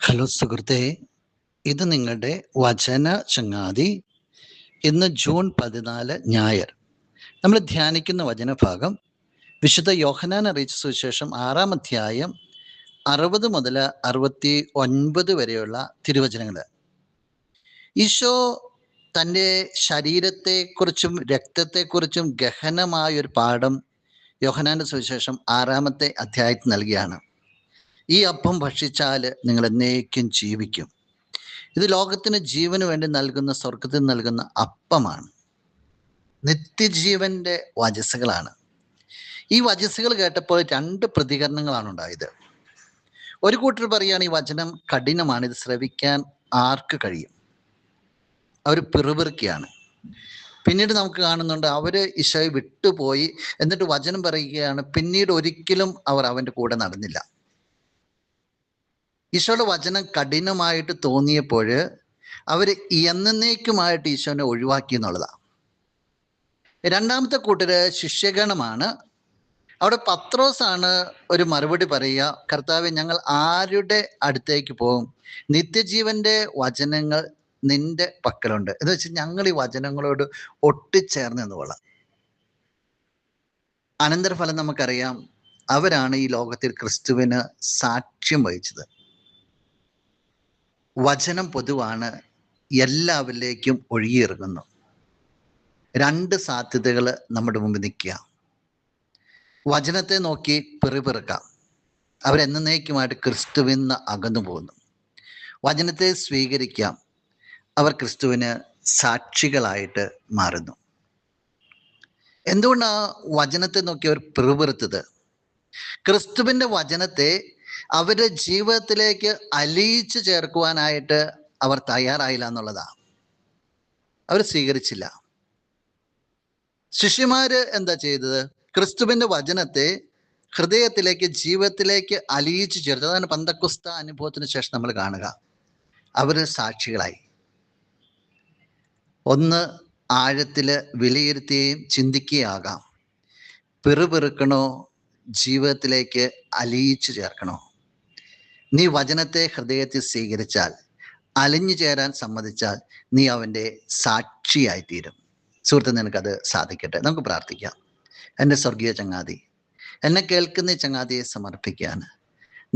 Hello സുഹൃത്തേ, ഇത് നിങ്ങളുടെ വചന ചങ്ങാതി. ഇന്ന് ജൂൺ 14 ഞായർ. നമ്മൾ ധ്യാനിക്കുന്ന വചനഭാഗം വിശുദ്ധ യോഹന്നാൻ അറിയിച്ച സുവിശേഷം 6-ാം അധ്യായം 60 മുതൽ 69 വരെയുള്ള തിരുവചനങ്ങൾ. ഈശോ തൻ്റെ ശരീരത്തെക്കുറിച്ചും രക്തത്തെക്കുറിച്ചും ഗഹനമായൊരു പാഠം യോഹന്നാന്റെ സുവിശേഷം 6-ാമത്തെ അധ്യായത്തിൽ നൽകിയാണ്. ഈ അപ്പം ഭക്ഷിച്ചാൽ നിങ്ങൾ എന്നേക്കും ജീവിക്കും. ഇത് ലോകത്തിന് ജീവന് വേണ്ടി നൽകുന്ന, സ്വർഗത്തിൽ നൽകുന്ന അപ്പമാണ്. നിത്യജീവന്റെ വചസ്സുകളാണ്. ഈ വചസ്സുകൾ കേട്ടപ്പോൾ 2 പ്രതികരണങ്ങളാണ് ഉണ്ടായത്. ഒരു കൂട്ടർ പറയുകയാണ് ഈ വചനം കഠിനമാണ്, ഇത് ശ്രവിക്കാൻ ആർക്ക് കഴിയും? അവർ പിറുപിറുക്കുകയാണ്. പിന്നീട് നമുക്ക് കാണുന്നുണ്ട് അവര് ഈശോയെ വിട്ടുപോയി. എന്നിട്ട് വചനം പറയുകയാണ്, പിന്നീട് ഒരിക്കലും അവർ അവൻ്റെ കൂടെ നടന്നില്ല. ഈശോയുടെ വചനം കഠിനമായിട്ട് തോന്നിയപ്പോൾ അവർ എന്നേക്കുമായിട്ട് ഈശോനെ ഒഴിവാക്കി എന്നുള്ളതാണ്. രണ്ടാമത്തെ കൂട്ടര് ശിഷ്യഗണമാണ്. അവിടെ പത്രോസാണ് ഒരു മറുപടി പറയുക, കർത്താവേ, ഞങ്ങൾ ആരുടെ അടുത്തേക്ക് പോകും? നിത്യജീവന്റെ വചനങ്ങൾ നിന്റെ പക്കലുണ്ട് എന്ന് വെച്ചാൽ ഞങ്ങൾ ഈ വചനങ്ങളോട് ഒട്ടിച്ചേർന്ന് എന്നുകൊള്ളാം. അനന്തരഫലം നമുക്കറിയാം, അവരാണ് ഈ ലോകത്തിൽ ക്രിസ്തുവിന് സാക്ഷ്യം വഹിച്ചത്. വചനം പൊതുവാണ്, എല്ലാവരിലേക്കും ഒഴുകിയിറങ്ങുന്നു. 2 സാധ്യതകൾ നമ്മുടെ മുമ്പിൽ നിൽക്കുക. വചനത്തെ നോക്കി പിറുപിറുക്കാം, അവരെന്നേക്കുമായിട്ട് ക്രിസ്തുവിൽ നിന്ന് അകന്നു പോകുന്നു. വചനത്തെ സ്വീകരിക്കാം, അവർ ക്രിസ്തുവിന് സാക്ഷികളായിട്ട് മാറുന്നു. എന്തുകൊണ്ടാണ് വചനത്തെ നോക്കി അവർ പിറുപിറുത്തത്? ക്രിസ്തുവിൻ്റെ വചനത്തെ അവരുടെ ജീവിതത്തിലേക്ക് അലിയിച്ചു ചേർക്കുവാനായിട്ട് അവർ തയ്യാറായില്ല എന്നുള്ളതാണ്. അവർ സ്വീകരിച്ചില്ല. ശിഷ്യന്മാര് എന്താ ചെയ്തത്? ക്രിസ്തുവിൻ്റെ വചനത്തെ ഹൃദയത്തിലേക്ക്, ജീവിതത്തിലേക്ക് അലിയിച്ചു ചേർത്ത്. അതാണ് പന്തക്കുസ്ത അനുഭവത്തിന് ശേഷം നമ്മൾ കാണുക. അവർ സാക്ഷികളായി. ഒന്ന് ആഴത്തിൽ വിലയിരുത്തുകയും ചിന്തിക്കുകയാകാം. പിറുപിറുക്കണോ, ജീവിതത്തിലേക്ക് അലിയിച്ചു ചേർക്കണോ? നീ വചനത്തെ ഹൃദയത്തിൽ സ്വീകരിച്ചാൽ, അലിഞ്ഞു ചേരാൻ സമ്മതിച്ചാൽ, നീ അവൻ്റെ സാക്ഷിയായിത്തീരും. സുഹൃത്ത്, നിനക്കത് സാധിക്കട്ടെ. നമുക്ക് പ്രാർത്ഥിക്കാം. എൻ്റെ സ്വർഗീയ ചങ്ങാതി, എന്നെ കേൾക്കുന്ന ഈ ചങ്ങാതിയെ സമർപ്പിക്കാൻ,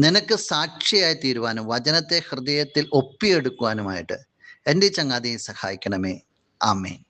നിനക്ക് സാക്ഷിയായി തീരുവാനും വചനത്തെ ഹൃദയത്തിൽ ഒപ്പിയെടുക്കുവാനുമായിട്ട് എൻ്റെ ഈ ചങ്ങാതിയെ സഹായിക്കണമേ. ആമേൻ.